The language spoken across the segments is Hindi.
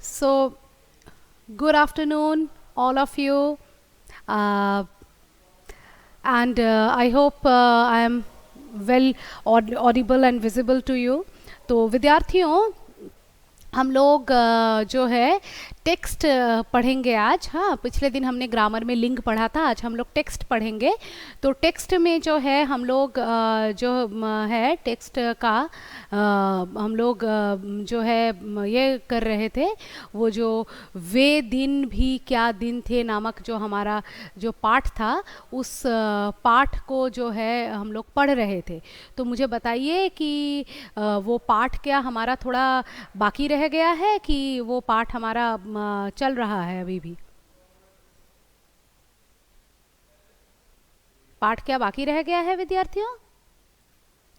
So, good afternoon, all of you, uh, and I hope I am well audible and visible to you. तो विद्यार्थियों हम लोग जो है टेक्स्ट पढ़ेंगे आज। हाँ, पिछले दिन हमने ग्रामर में लिंग पढ़ा था, आज हम लोग टेक्स्ट पढ़ेंगे। तो टेक्स्ट में जो है हम लोग है टेक्स्ट का हम लोग जो है ये कर रहे थे, वो जो वे दिन भी क्या दिन थे नामक जो हमारा जो पाठ था, उस पाठ को जो है हम लोग पढ़ रहे थे। तो मुझे बताइए कि वो पाठ क्या हमारा थोड़ा बाकी रह गया है कि वो पाठ हमारा चल रहा है अभी भी? पाठ क्या बाकी रह गया है विद्यार्थियों?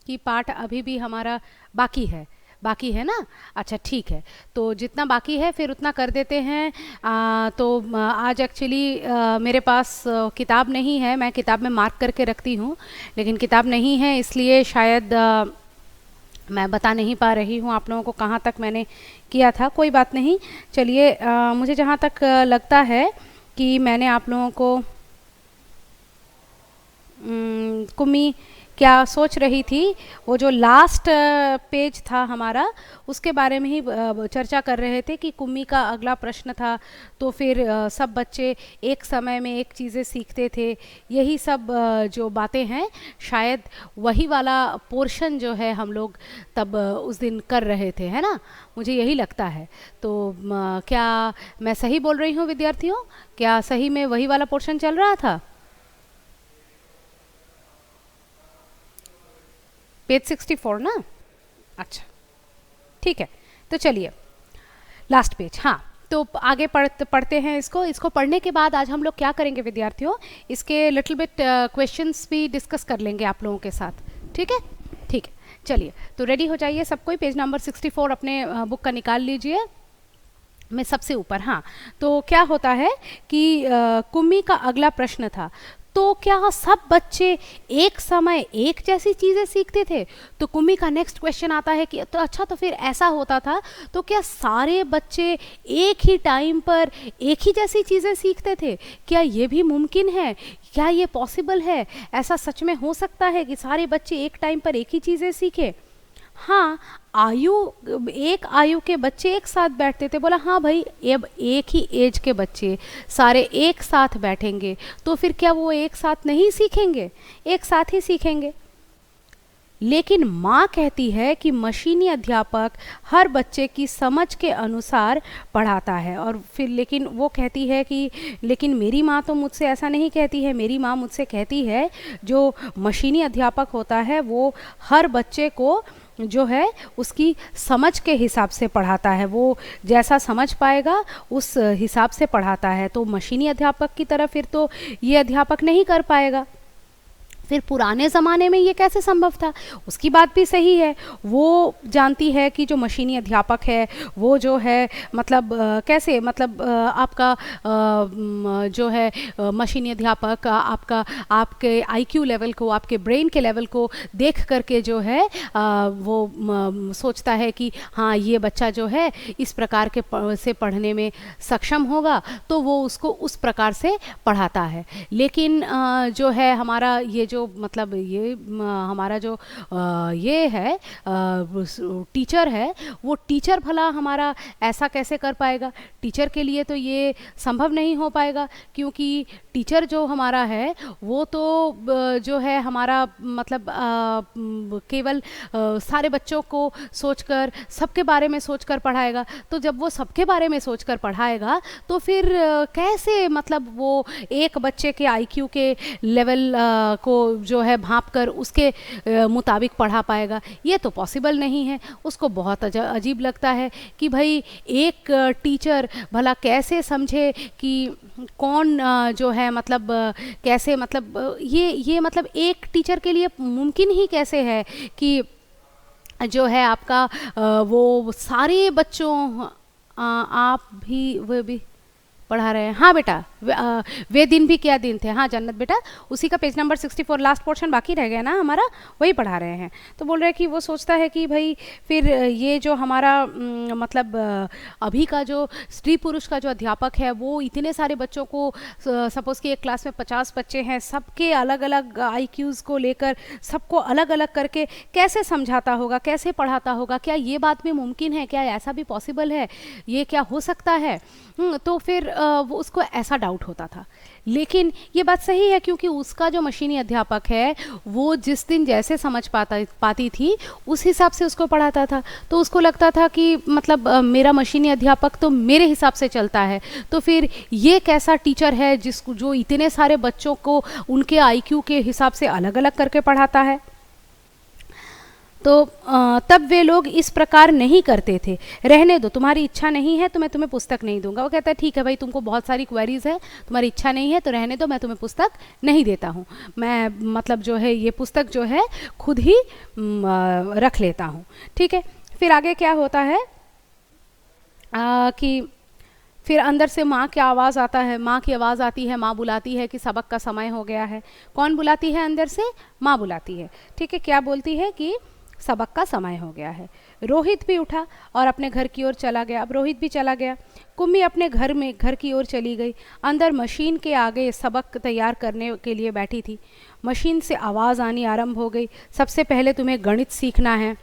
कि पाठ अभी भी हमारा बाकी है? बाकी है ना? अच्छा, ठीक है। तो जितना बाकी है फिर उतना कर देते हैं। तो आज एक्चुअली मेरे पास किताब नहीं है, मैं किताब में मार्क करके रखती हूँ, लेकिन किताब नहीं है इसलिए शायद मैं बता नहीं पा रही हूँ आप लोगों को कहाँ तक मैंने किया था। कोई बात नहीं, चलिए मुझे जहाँ तक लगता है कि मैंने आप लोगों को कुम्मी क्या सोच रही थी, वो जो लास्ट पेज था हमारा उसके बारे में ही चर्चा कर रहे थे कि कुम्मी का अगला प्रश्न था। तो फिर सब बच्चे एक समय में एक चीज़ें सीखते थे, यही सब जो बातें हैं, शायद वही वाला पोर्शन जो है हम लोग तब उस दिन कर रहे थे, है ना? मुझे यही लगता है। तो क्या मैं सही बोल रही हूँ विद्यार्थियों? क्या सही में वही वाला पोर्शन चल रहा था? पेज 64 ना? अच्छा, ठीक है। तो चलिए लास्ट पेज। हाँ, तो आगे पढ़ते हैं इसको। इसको पढ़ने के बाद आज हम लोग क्या करेंगे विद्यार्थियों, इसके लिटिल बिट क्वेश्चंस भी डिस्कस कर लेंगे आप लोगों के साथ। ठीक है? ठीक है, चलिए। तो रेडी हो जाइए सब कोई, पेज नंबर 64 अपने बुक का निकाल लीजिए। में सबसे ऊपर, हाँ, तो क्या होता है कि कुम्मी का अगला प्रश्न था, तो क्या सब बच्चे एक समय एक जैसी चीज़ें सीखते थे? तो कुम्मी का नेक्स्ट क्वेश्चन आता है कि तो अच्छा, तो फिर ऐसा होता था तो क्या सारे बच्चे एक ही टाइम पर एक ही जैसी चीज़ें सीखते थे? क्या ये भी मुमकिन है? क्या ये पॉसिबल है? ऐसा सच में हो सकता है कि सारे बच्चे एक टाइम पर एक ही चीज़ें सीखें? हाँ, आयु एक आयु के बच्चे एक साथ बैठते थे। बोला हाँ भाई, अब एक ही एज के बच्चे सारे एक साथ बैठेंगे तो फिर क्या वो एक साथ नहीं सीखेंगे? एक साथ ही सीखेंगे। लेकिन माँ कहती है कि मशीनी अध्यापक हर बच्चे की समझ के अनुसार पढ़ाता है। और फिर लेकिन वो कहती है कि लेकिन मेरी माँ तो मुझसे ऐसा नहीं कहती है। मेरी माँ मुझसे कहती है जो मशीनी अध्यापक होता है वो हर बच्चे को जो है उसकी समझ के हिसाब से पढ़ाता है, वो जैसा समझ पाएगा उस हिसाब से पढ़ाता है। तो मशीनी अध्यापक की तरह फिर तो ये अध्यापक नहीं कर पाएगा। फिर पुराने ज़माने में ये कैसे संभव था? उसकी बात भी सही है। वो जानती है कि जो मशीनी अध्यापक है वो जो है मतलब कैसे मतलब आपका जो है मशीनी अध्यापक आपका आपके आईक्यू लेवल को, आपके ब्रेन के लेवल को देख करके जो है वो सोचता है कि हाँ, ये बच्चा जो है इस प्रकार के से पढ़ने में सक्षम होगा, तो वो उसको उस प्रकार से पढ़ाता है। लेकिन जो है हमारा ये जो मतलब ये हमारा जो ये है टीचर है, वो टीचर भला हमारा ऐसा कैसे कर पाएगा? टीचर के लिए तो ये संभव नहीं हो पाएगा, क्योंकि टीचर जो हमारा है वो तो जो है हमारा मतलब केवल सारे बच्चों को सोचकर, सबके बारे में सोचकर पढ़ाएगा। तो जब वो सबके बारे में सोचकर पढ़ाएगा तो फिर कैसे मतलब वो एक बच्चे के आईक्यू के लेवल को जो है भांप कर उसके मुताबिक पढ़ा पाएगा? ये तो पॉसिबल नहीं है। उसको बहुत अजीब लगता है कि भाई एक टीचर भला कैसे समझे कि कौन जो है मतलब कैसे मतलब ये मतलब एक टीचर के लिए मुमकिन ही कैसे है कि जो है आपका वो सारे बच्चों आप भी वो भी पढ़ा रहे हैं? हाँ बेटा, वे दिन भी क्या दिन थे। हाँ जन्नत बेटा, उसी का पेज नंबर 64 लास्ट पोर्शन बाकी रह गया ना हमारा, वही पढ़ा रहे हैं। तो बोल रहे हैं कि वो सोचता है कि भाई फिर ये जो हमारा मतलब अभी का जो स्त्री पुरुष का जो अध्यापक है वो इतने सारे बच्चों को, सपोज़ कि एक क्लास में 50 बच्चे हैं, सबके अलग अलग आईक्यूज़ को लेकर सबको अलग अलग करके कैसे समझाता होगा, कैसे पढ़ाता होगा, क्या ये बात भी मुमकिन है, क्या ऐसा भी पॉसिबल है, ये क्या हो सकता है। तो फिर वो उसको ऐसा डाउट होता था। लेकिन ये बात सही है क्योंकि उसका जो मशीनी अध्यापक है वो जिस दिन जैसे समझ पाती थी उस हिसाब से उसको पढ़ाता था। तो उसको लगता था कि मतलब मेरा मशीनी अध्यापक तो मेरे हिसाब से चलता है, तो फिर ये कैसा टीचर है जिसको जो इतने सारे बच्चों को उनके आईक्यू के हिसाब से अलग अलग करके पढ़ाता है। तो तब वे लोग इस प्रकार नहीं करते थे। रहने दो, तुम्हारी इच्छा नहीं है तो मैं तुम्हें पुस्तक नहीं दूंगा। वो कहता है ठीक है भाई, तुमको बहुत सारी क्वेरीज है, तुम्हारी इच्छा नहीं है तो रहने दो, मैं तुम्हें पुस्तक नहीं देता हूँ। मैं मतलब जो है ये पुस्तक जो है खुद ही रख लेता हूँ। ठीक है, फिर आगे क्या होता है कि फिर अंदर से माँ की आवाज़ आता है, माँ की आवाज़ आती है, माँ बुलाती है कि सबक का समय हो गया है। कौन बुलाती है अंदर से? माँ बुलाती है। ठीक है, क्या बोलती है कि सबक का समय हो गया है। रोहित भी उठा और अपने घर की ओर चला गया। अब रोहित भी चला गया। कुम्मी अपने घर की ओर चली गई। अंदर मशीन के आगे सबक तैयार करने के लिए बैठी थी। मशीन से आवाज़ आनी आरंभ हो गई। सबसे पहले तुम्हें गणित सीखना है।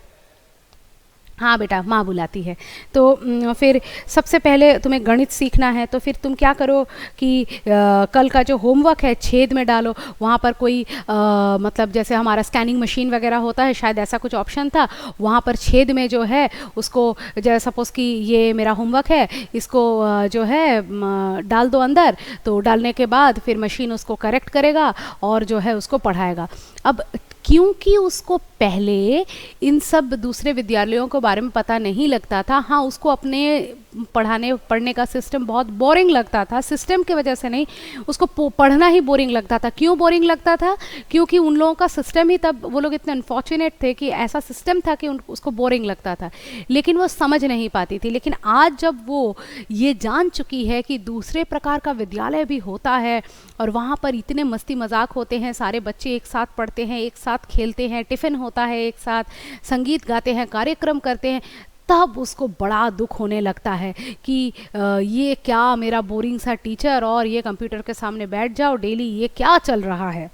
हाँ बेटा, माँ बुलाती है। तो फिर सबसे पहले तुम्हें गणित सीखना है, तो फिर तुम क्या करो कि कल का जो होमवर्क है छेद में डालो। वहाँ पर कोई मतलब जैसे हमारा स्कैनिंग मशीन वगैरह होता है, शायद ऐसा कुछ ऑप्शन था। वहाँ पर छेद में जो है उसको, जैसे सपोज़ कि ये मेरा होमवर्क है, इसको जो है डाल दो अंदर। तो डालने के बाद फिर मशीन उसको करेक्ट करेगा और जो है उसको पढ़ाएगा। अब क्योंकि उसको पहले इन सब दूसरे विद्यालयों के बारे में पता नहीं लगता था, हाँ उसको अपने पढ़ने का सिस्टम बहुत बोरिंग लगता था। सिस्टम की वजह से नहीं, उसको पढ़ना ही बोरिंग लगता था। क्यों बोरिंग लगता था? क्योंकि उन लोगों का सिस्टम ही, तब वो लोग इतने अनफॉर्चुनेट थे कि ऐसा सिस्टम था कि उसको बोरिंग लगता था, लेकिन वो समझ नहीं पाती थी। लेकिन आज जब वो ये जान चुकी है कि दूसरे प्रकार का विद्यालय भी होता है और वहाँ पर इतने मस्ती मजाक होते हैं, सारे बच्चे एक साथ पढ़ते हैं, एक साथ खेलते हैं, टिफ़िन होता है एक साथ, संगीत गाते हैं, कार्यक्रम करते हैं, तब उसको बड़ा दुख होने लगता है कि ये क्या मेरा बोरिंग सा टीचर और ये कंप्यूटर के सामने बैठ जाओ डेली, ये क्या चल रहा है।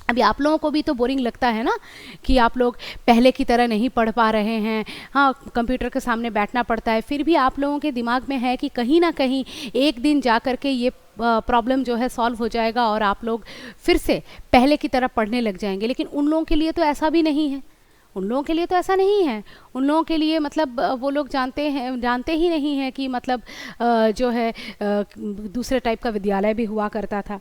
अभी आप लोगों को भी तो बोरिंग लगता है ना कि आप लोग पहले की तरह नहीं पढ़ पा रहे हैं। हाँ, कंप्यूटर के सामने बैठना पड़ता है, फिर भी आप लोगों के दिमाग में है कि कहीं ना कहीं एक दिन जा कर के ये प्रॉब्लम जो है सॉल्व हो जाएगा और आप लोग फिर से पहले की तरह पढ़ने लग जाएंगे। लेकिन उन लोगों के लिए तो ऐसा भी नहीं है। उन लोगों के लिए तो ऐसा नहीं है। उन लोगों के लिए मतलब वो लोग जानते ही नहीं हैं कि मतलब जो है दूसरे टाइप का विद्यालय भी हुआ करता था।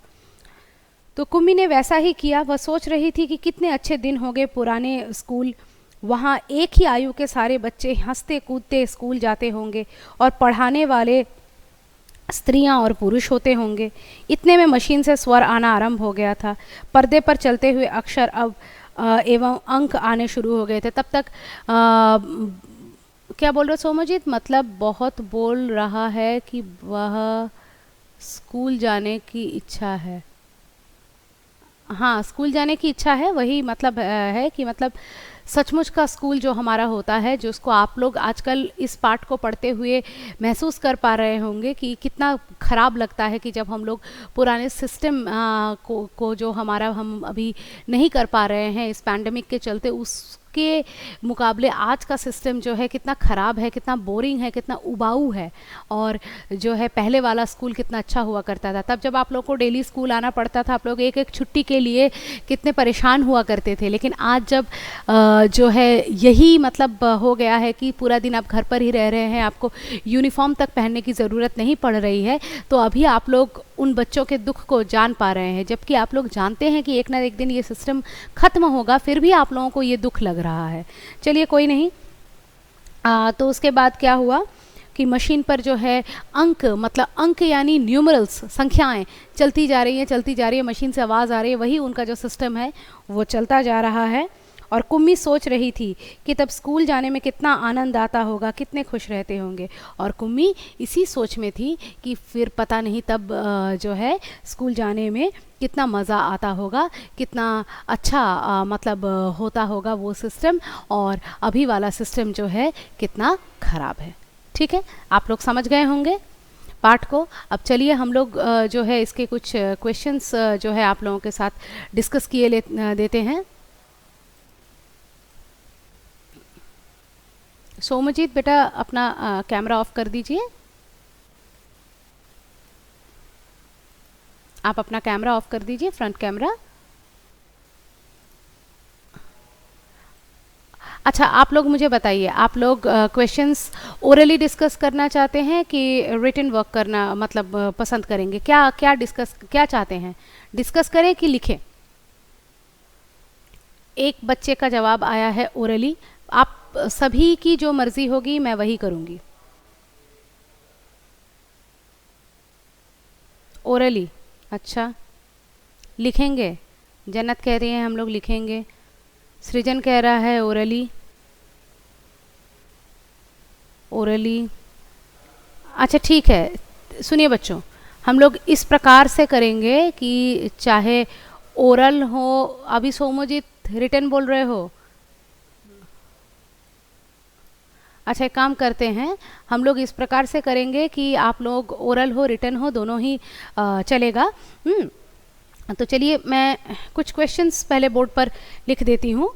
तो कुम्मी ने वैसा ही किया। वह सोच रही थी कि कितने अच्छे दिन हो गए पुराने स्कूल। वहाँ एक ही आयु के सारे बच्चे हंसते कूदते स्कूल जाते होंगे और पढ़ाने वाले स्त्रियां और पुरुष होते होंगे। इतने में मशीन से स्वर आना आरंभ हो गया था। पर्दे पर चलते हुए अक्षर अब एवं अंक आने शुरू हो गए थे। तब तक क्या बोल रहे सोमजीत? मतलब बहुत बोल रहा है कि वह स्कूल जाने की इच्छा है। हाँ, स्कूल जाने की इच्छा है, वही मतलब है कि मतलब सचमुच का स्कूल जो हमारा होता है, जिसको आप लोग आजकल इस पाठ को पढ़ते हुए महसूस कर पा रहे होंगे कि कितना ख़राब लगता है कि जब हम लोग पुराने सिस्टम को जो हमारा हम अभी नहीं कर पा रहे हैं इस पैंडेमिक के चलते, उसके मुकाबले आज का सिस्टम जो है कितना ख़राब है, कितना बोरिंग है, कितना उबाऊ है। और जो है पहले वाला स्कूल कितना अच्छा हुआ करता था। तब जब आप लोग को डेली स्कूल आना पड़ता था, आप लोग एक एक छुट्टी के लिए कितने परेशान हुआ करते थे। लेकिन आज जब जो है यही मतलब हो गया है कि पूरा दिन आप घर पर ही रह रहे हैं, आपको यूनिफॉर्म तक पहनने की ज़रूरत नहीं पड़ रही है, तो अभी आप लोग उन बच्चों के दुख को जान पा रहे हैं। जबकि आप लोग जानते हैं कि एक ना एक दिन ये सिस्टम ख़त्म होगा, फिर भी आप लोगों को ये दुख लग रहा है। चलिए कोई नहीं। तो उसके बाद क्या हुआ कि मशीन पर जो है अंक, मतलब अंक यानी न्यूमरल्स, संख्याएं चलती जा रही हैं, चलती जा रही है। मशीन से आवाज़ आ रही है, वही उनका जो सिस्टम है वो चलता जा रहा है। और कुम्मी सोच रही थी कि तब स्कूल जाने में कितना आनंद आता होगा, कितने खुश रहते होंगे। और कुम्मी इसी सोच में थी कि फिर पता नहीं तब जो है स्कूल जाने में कितना मज़ा आता होगा, कितना अच्छा मतलब होता होगा वो सिस्टम, और अभी वाला सिस्टम जो है कितना ख़राब है। ठीक है, आप लोग समझ गए होंगे पाठ को। अब चलिए हम लोग जो है इसके कुछ क्वेश्चंस जो है आप लोगों के साथ डिस्कस देते हैं। सोमजीत बेटा अपना कैमरा ऑफ कर दीजिए। आप अपना कैमरा ऑफ कर दीजिए, फ्रंट कैमरा। अच्छा, आप लोग मुझे बताइए, आप लोग क्वेश्चंस ओरली डिस्कस करना चाहते हैं कि रिटन वर्क करना मतलब पसंद करेंगे? क्या क्या डिस्कस क्या चाहते हैं, डिस्कस करें कि लिखें? एक बच्चे का जवाब आया है ओरली। आप सभी की जो मर्जी होगी मैं वही करूँगी। ओरली, अच्छा लिखेंगे। जन्नत कह रही है हम लोग लिखेंगे। सृजन कह रहा है ओरली। ओरली, अच्छा ठीक है। सुनिए बच्चों, हम लोग इस प्रकार से करेंगे कि चाहे ओरल हो। अभी सोमोजीत रिटर्न बोल रहे हो? अच्छा, एक काम करते हैं, हम लोग इस प्रकार से करेंगे कि आप लोग ओरल हो रिटर्न हो दोनों ही चलेगा। तो चलिए मैं कुछ क्वेश्चंस पहले बोर्ड पर लिख देती हूँ।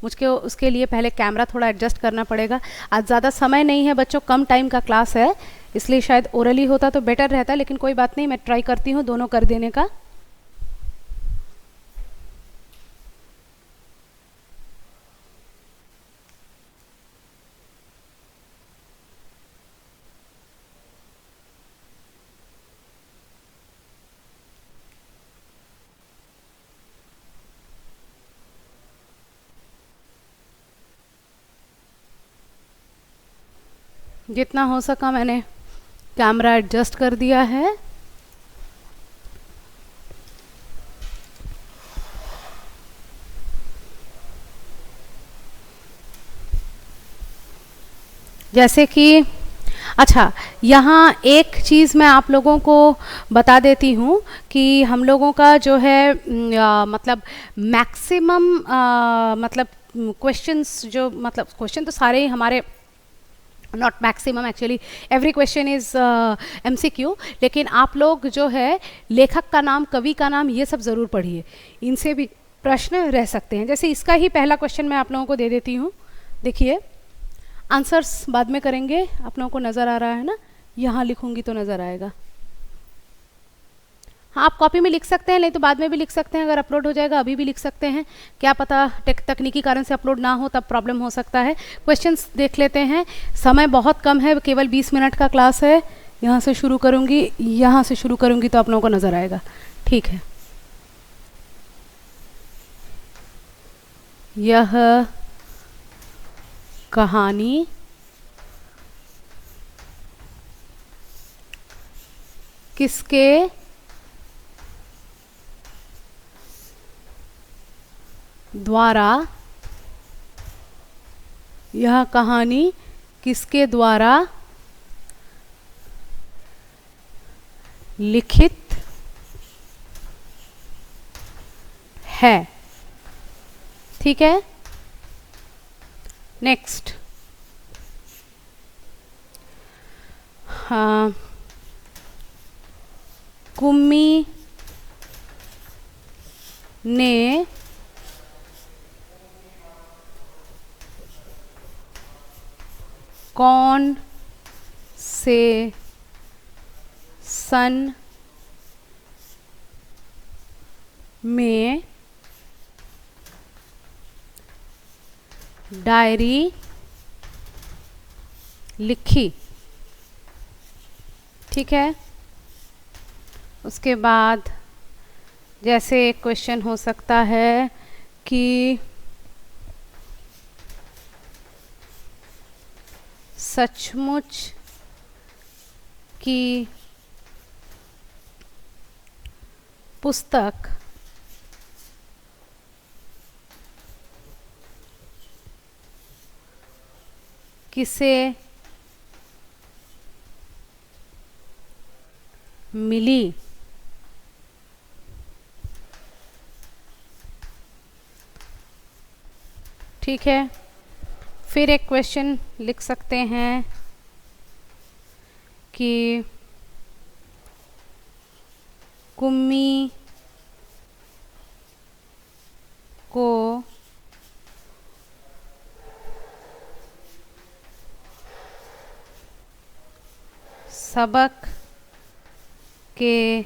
मुझको उसके लिए पहले कैमरा थोड़ा एडजस्ट करना पड़ेगा। आज ज़्यादा समय नहीं है बच्चों, कम टाइम का क्लास है, इसलिए शायद ओरली होता तो बेटर रहता, लेकिन कोई बात नहीं, मैं ट्राई करती हूँ दोनों कर देने का। जितना हो सका मैंने कैमरा एडजस्ट कर दिया है। जैसे कि अच्छा, यहाँ एक चीज़ मैं आप लोगों को बता देती हूँ कि हम लोगों का जो है मतलब मैक्सिमम मतलब क्वेश्चंस जो मतलब क्वेश्चन तो सारे ही हमारे, not maximum actually, every question is MCQ, लेकिन आप लोग जो है लेखक का नाम, कवि का नाम, ये सब ज़रूर पढ़िए, इनसे भी प्रश्न रह सकते हैं। जैसे इसका ही पहला क्वेश्चन मैं आप लोगों को दे देती हूँ, देखिए। आंसर्स बाद में करेंगे, आप लोगों को नज़र आ रहा है ना, यहाँ लिखूंगी तो नज़र आएगा। हाँ, आप कॉपी में लिख सकते हैं, नहीं तो बाद में भी लिख सकते हैं, अगर अपलोड हो जाएगा अभी भी लिख सकते हैं, क्या पता तकनीकी कारण से अपलोड ना हो तब प्रॉब्लम हो सकता है। क्वेश्चंस देख लेते हैं, समय बहुत कम है, केवल 20 मिनट का क्लास है। यहाँ से शुरू करूँगी, यहाँ से शुरू करूँगी तो आप लोगों को नज़र आएगा, ठीक है। यह कहानी किसके द्वारा, यह कहानी किसके द्वारा लिखित है? ठीक है, नेक्स्ट। हाँ, कुम्मी ने कौन से सन में डायरी लिखी? ठीक है, उसके बाद जैसे एक क्वेश्चन हो सकता है कि सचमुच की पुस्तक किसे मिली। ठीक है, फिर एक क्वेश्चन लिख सकते हैं कि कुम्मी को सबक के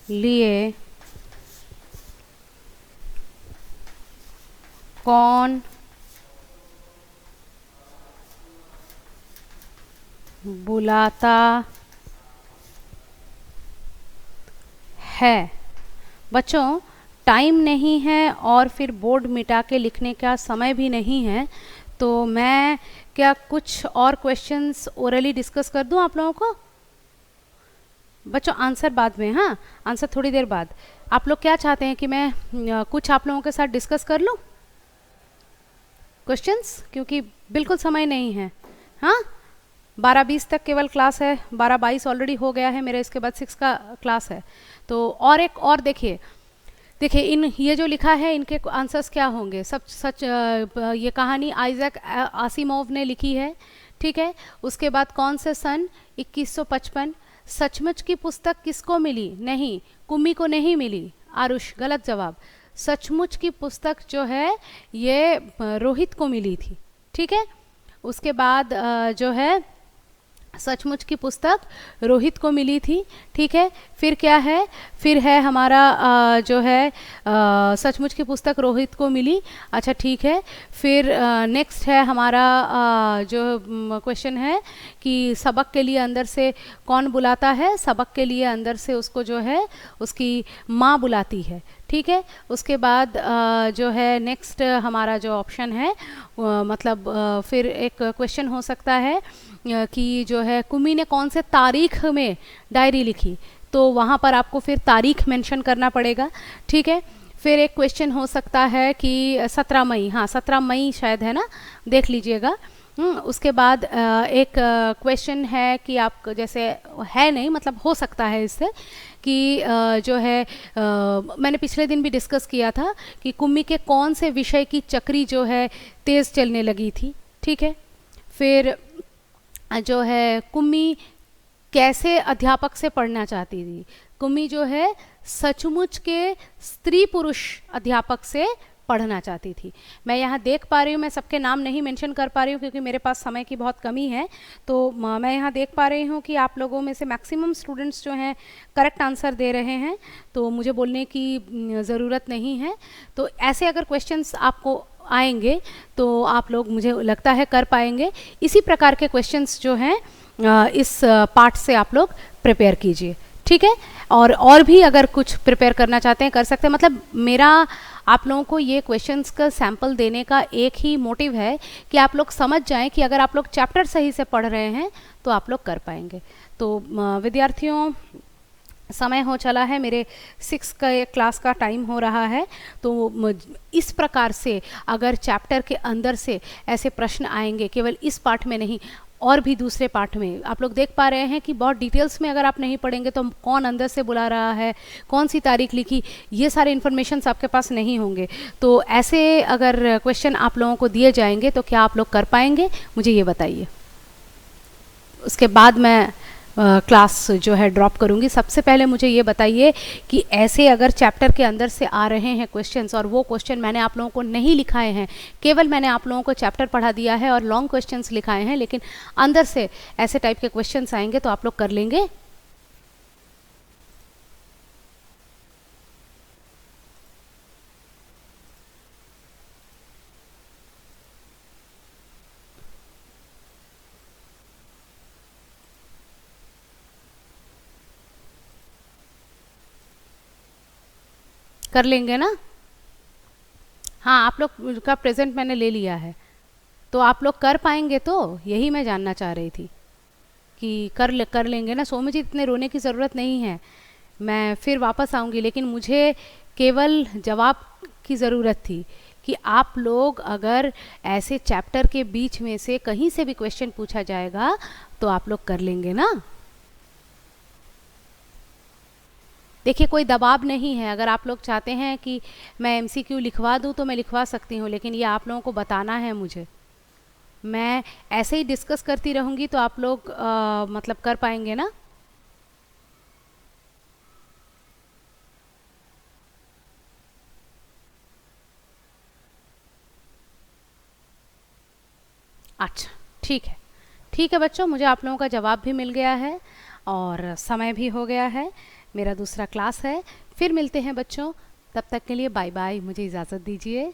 लिए कौन बुलाता है। बच्चों, टाइम नहीं है और फिर बोर्ड मिटा के लिखने का समय भी नहीं है, तो मैं क्या कुछ और क्वेश्चंस ओरली डिस्कस कर दूं आप लोगों को। बच्चों आंसर बाद में, हाँ आंसर थोड़ी देर बाद। आप लोग क्या चाहते हैं कि मैं कुछ आप लोगों के साथ डिस्कस कर लूं क्वेश्चंस, क्योंकि बिल्कुल समय नहीं है। हाँ 12:20 तक केवल क्लास है, 12:22 ऑलरेडी हो गया है मेरे, इसके बाद 6 का क्लास है। तो और एक और देखिए इन ये जो लिखा है इनके आंसर्स क्या होंगे। सब सच ये कहानी आइजैक आसिमोव ने लिखी है। ठीक है, उसके बाद कौन से सन 2155। सचमुच की पुस्तक किसको मिली। नहीं, कुम्मी को नहीं मिली। आरुष गलत जवाब। सचमुच की पुस्तक जो है ये रोहित को मिली थी। ठीक है, उसके बाद जो है सचमुच की पुस्तक रोहित को मिली थी। ठीक है, फिर क्या है, फिर है हमारा जो है सचमुच की पुस्तक रोहित को मिली। अच्छा ठीक है, फिर नेक्स्ट है हमारा जो क्वेश्चन है कि सबक के लिए अंदर से कौन बुलाता है। सबक के लिए अंदर से उसको जो है उसकी माँ बुलाती है। ठीक है, उसके बाद जो है नेक्स्ट हमारा जो ऑप्शन है मतलब फिर एक क्वेश्चन हो सकता है कि जो है कुम्मी ने कौन से तारीख में डायरी लिखी, तो वहाँ पर आपको फिर तारीख मेंशन करना पड़ेगा। ठीक है, फिर एक क्वेश्चन हो सकता है कि 17 मई, हाँ 17 मई शायद है ना, देख लीजिएगा। उसके बाद एक क्वेश्चन है कि आप जैसे है नहीं मतलब हो सकता है इससे कि जो है मैंने पिछले दिन भी डिस्कस किया था कि कुम्मी के कौन से विषय की चक्री जो है तेज़ चलने लगी थी। ठीक है, फिर जो है कुम्मी कैसे अध्यापक से पढ़ना चाहती थी। कुम्मी जो है सचमुच के स्त्री पुरुष अध्यापक से पढ़ना चाहती थी। मैं यहाँ देख पा रही हूँ, मैं सबके नाम नहीं मेंशन कर पा रही हूँ क्योंकि मेरे पास समय की बहुत कमी है, तो मैं यहाँ देख पा रही हूँ कि आप लोगों में से मैक्सिमम स्टूडेंट्स जो हैं करेक्ट आंसर दे रहे हैं, तो मुझे बोलने की ज़रूरत नहीं है। तो ऐसे अगर क्वेश्चंस आपको आएंगे तो आप लोग मुझे लगता है कर पाएंगे। इसी प्रकार के क्वेश्चंस जो हैं इस पार्ट से आप लोग प्रिपेयर कीजिए। ठीक है, और भी अगर कुछ प्रिपेयर करना चाहते हैं कर सकते हैं। मतलब मेरा आप लोगों को ये क्वेश्चंस का सैंपल देने का एक ही मोटिव है कि आप लोग समझ जाएं कि अगर आप लोग चैप्टर सही से पढ़ रहे हैं तो आप लोग कर पाएंगे। तो विद्यार्थियों समय हो चला है, मेरे 6 का क्लास का टाइम हो रहा है, तो इस प्रकार से अगर चैप्टर के अंदर से ऐसे प्रश्न आएंगे, केवल इस पार्ट में नहीं और भी दूसरे पार्ट में, आप लोग देख पा रहे हैं कि बहुत डिटेल्स में अगर आप नहीं पढ़ेंगे तो कौन अंदर से बुला रहा है, कौन सी तारीख लिखी, ये सारे इन्फॉर्मेशंस आपके पास नहीं होंगे। तो ऐसे अगर क्वेश्चन आप लोगों को दिए जाएंगे तो क्या आप लोग कर पाएंगे, मुझे ये बताइए। उसके बाद मैं क्लास जो है ड्रॉप करूँगी। सबसे पहले मुझे ये बताइए कि ऐसे अगर चैप्टर के अंदर से आ रहे हैं क्वेश्चंस और वो क्वेश्चन मैंने आप लोगों को नहीं लिखाए हैं, केवल मैंने आप लोगों को चैप्टर पढ़ा दिया है और लॉन्ग क्वेश्चंस लिखाए हैं, लेकिन अंदर से ऐसे टाइप के क्वेश्चंस आएंगे तो आप लोग कर लेंगे। कर लेंगे ना। हाँ, आप लोग का प्रेजेंट मैंने ले लिया है, तो आप लोग कर पाएंगे, तो यही मैं जानना चाह रही थी कि कर लेंगे ना। सो मुझे इतने रोने की ज़रूरत नहीं है, मैं फिर वापस आऊँगी, लेकिन मुझे केवल जवाब की ज़रूरत थी कि आप लोग अगर ऐसे चैप्टर के बीच में से कहीं से भी क्वेश्चन पूछा जाएगा तो आप लोग कर लेंगे ना। देखिए कोई दबाव नहीं है, अगर आप लोग चाहते हैं कि मैं एमसीक्यू लिखवा दूं तो मैं लिखवा सकती हूं, लेकिन ये आप लोगों को बताना है मुझे। मैं ऐसे ही डिस्कस करती रहूंगी तो आप लोग मतलब कर पाएंगे ना। अच्छा ठीक है, ठीक है बच्चों, मुझे आप लोगों का जवाब भी मिल गया है और समय भी हो गया है, मेरा दूसरा क्लास है। फिर मिलते हैं बच्चों, तब तक के लिए बाय बाय, मुझे इजाज़त दीजिए।